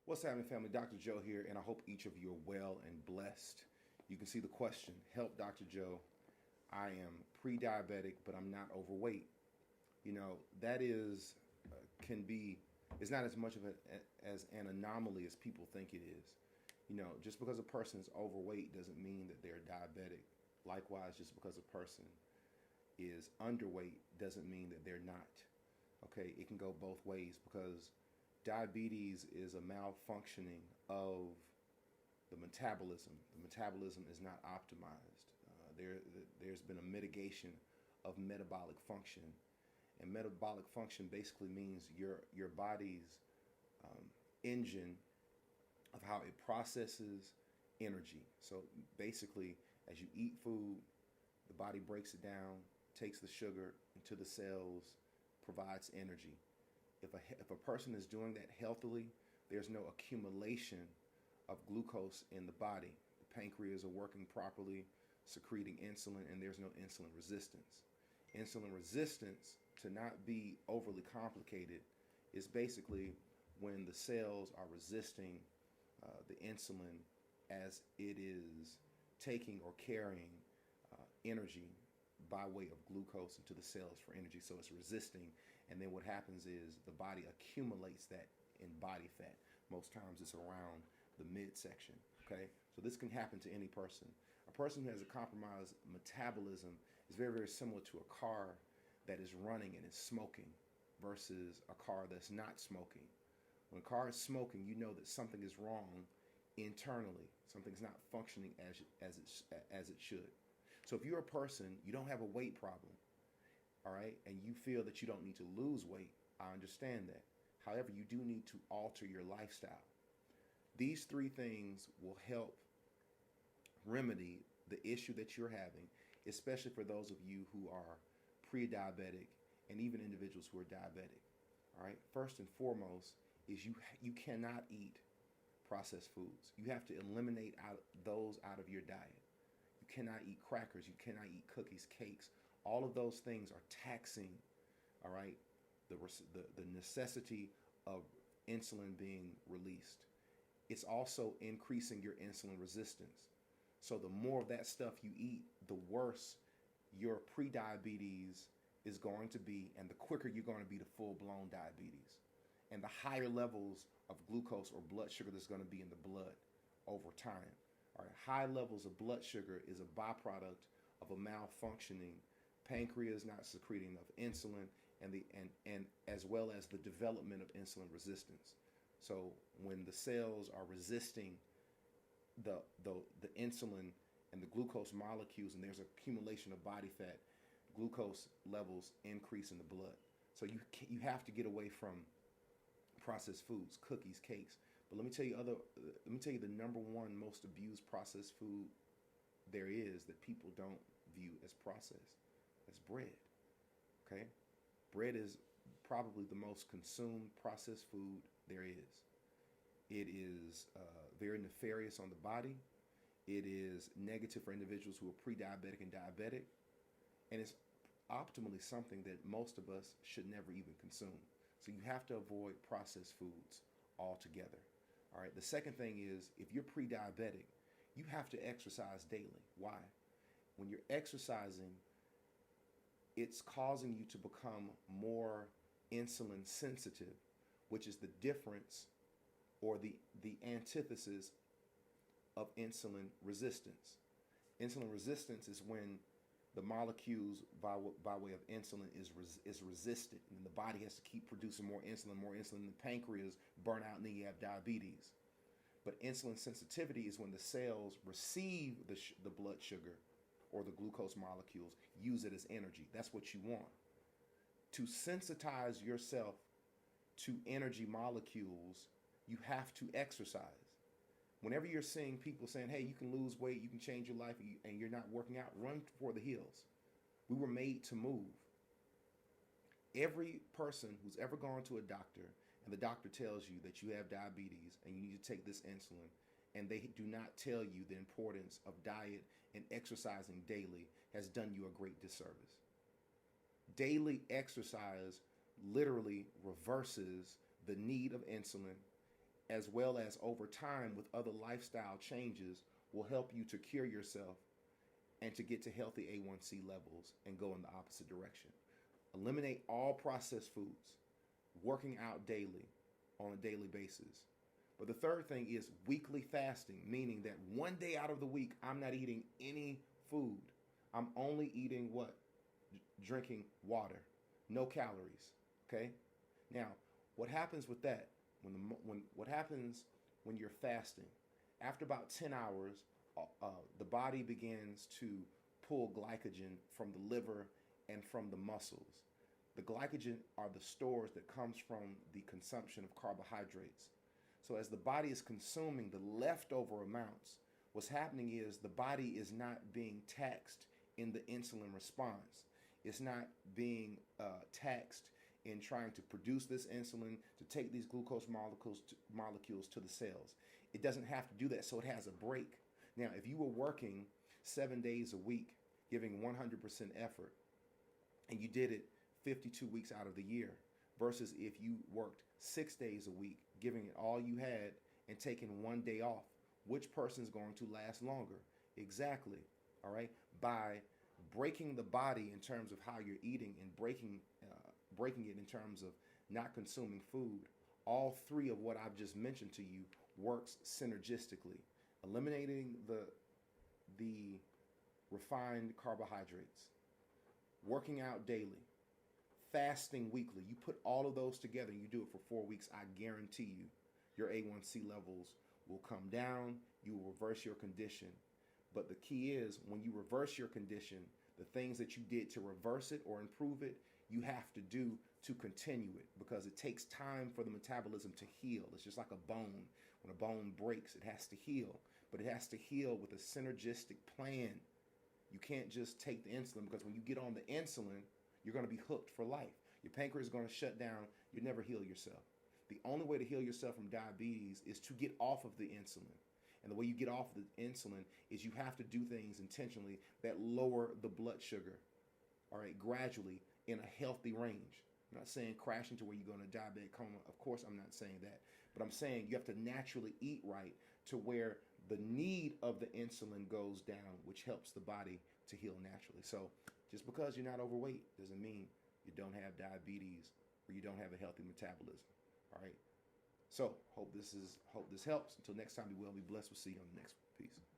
What's happening, family? Dr. Joe here, and I hope each of you are well and blessed. You can see the question. Help, Dr. Joe. I am pre-diabetic, but I'm not overweight. That is can be is not as much of as an anomaly as people think it is. Just because a person is overweight doesn't mean that they're diabetic. Likewise, just because a person is underweight doesn't mean that they're not. Okay, it can go both ways because diabetes is a malfunctioning of the metabolism. The metabolism is not optimized. There's been a mitigation of metabolic function, and metabolic function basically means your body's engine of how it processes energy. So basically, as you eat food, the body breaks it down, takes the sugar into the cells, provides energy. If a person is doing that healthily, there's no accumulation of glucose in the body. The pancreas are working properly, secreting insulin, and there's no insulin resistance. Insulin resistance, to not be overly complicated, is basically when the cells are resisting the insulin as it is taking or carrying energy by way of glucose into the cells for energy. So it's resisting, and then what happens is the body accumulates that in body fat. Most times it's around the midsection. Okay, so this can happen to any person. A person who has a compromised metabolism is very, very similar to a car that is running and is smoking versus a car that's not smoking. When a car is smoking, you know that something is wrong internally. Something's not functioning as it should. So if you're a person, you don't have a weight problem, all right, and you feel that you don't need to lose weight, I understand that. However, you do need to alter your lifestyle. These three things will help remedy the issue that you're having, especially for those of you who are pre-diabetic and even individuals who are diabetic. All right. First and foremost is you cannot eat processed foods. You have to eliminate those out of your diet. You cannot eat crackers. You cannot eat cookies, cakes. All of those things are taxing, all right, the necessity of insulin being released. It's also increasing your insulin resistance. So the more of that stuff you eat, the worse your pre-diabetes is going to be, and the quicker you're going to be to full-blown diabetes. And the higher levels of glucose or blood sugar that's going to be in the blood over time. All right, high levels of blood sugar is a byproduct of a malfunctioning pancreas not secreting enough insulin, and as well as the development of insulin resistance. So when the cells are resisting the insulin and the glucose molecules, and there's accumulation of body fat, glucose levels increase in the blood. So you have to get away from processed foods, cookies, cakes. But let me tell you the number one most abused processed food there is that people don't view as processed. That's bread. Okay? Bread is probably the most consumed processed food there is. It is very nefarious on the body. It is negative for individuals who are pre-diabetic and diabetic. And it's optimally something that most of us should never even consume. So you have to avoid processed foods altogether. All right. The second thing is, if you're pre-diabetic, you have to exercise daily. Why? When you're exercising, it's causing you to become more insulin sensitive, which is the difference or the antithesis of insulin resistance. Insulin resistance is when the molecules by way of insulin is resisted, and the body has to keep producing more insulin, and the pancreas burn out, and then you have diabetes. But insulin sensitivity is when the cells receive the blood sugar or the glucose molecules, use it as energy. That's what you want. To sensitize yourself to energy molecules, you have to exercise. Whenever you're seeing people saying, hey, you can lose weight, you can change your life, and you're not working out, run for the hills. We were made to move. Every person who's ever gone to a doctor and the doctor tells you that you have diabetes and you need to take this insulin, and they do not tell you the importance of diet and exercising daily, has done you a great disservice. Daily exercise literally reverses the need of insulin as well as over time with other lifestyle changes, will help you to cure yourself and to get to healthy A1C levels and go in the opposite direction. Eliminate all processed foods, working out daily on a daily basis. But the third thing is weekly fasting, meaning that one day out of the week, I'm not eating any food. I'm only eating what? Drinking water, no calories. Okay? Now, what happens with that? What happens when you're fasting? After about 10 hours, the body begins to pull glycogen from the liver and from the muscles. The glycogen are the stores that comes from the consumption of carbohydrates. So as the body is consuming the leftover amounts, what's happening is the body is not being taxed in the insulin response. It's not being taxed in trying to produce this insulin to take these glucose molecules to the cells. It doesn't have to do that, so it has a break. Now, if you were working 7 days a week, giving 100% effort, and you did it 52 weeks out of the year, versus if you worked 6 days a week, giving it all you had and taking 1 day off, which person is going to last longer? Exactly. All right. By breaking the body in terms of how you're eating and breaking it in terms of not consuming food, all three of what I've just mentioned to you works synergistically. Eliminating the refined carbohydrates, working out daily, fasting weekly. You put all of those together and you do it for 4 weeks, I guarantee you your A1C levels will come down, you will reverse your condition. But the key is when you reverse your condition, the things that you did to reverse it or improve it, you have to do to continue it, because it takes time for the metabolism to heal. It's just like a bone. When a bone breaks, it has to heal, but it has to heal with a synergistic plan. You can't just take the insulin, because when you get on the insulin, you're going to be hooked for life. Your pancreas is going to shut down. You never heal yourself. The only way to heal yourself from diabetes is to get off of the insulin. And the way you get off the insulin is you have to do things intentionally that lower the blood sugar, all right, gradually in a healthy range. I'm not saying crash into where you go into diabetic coma. Of course, I'm not saying that. But I'm saying you have to naturally eat right to where the need of the insulin goes down, which helps the body to heal naturally. So just because you're not overweight doesn't mean you don't have diabetes or you don't have a healthy metabolism. All right. So hope this helps. Until next time, be well, be blessed. We'll see you on the next piece.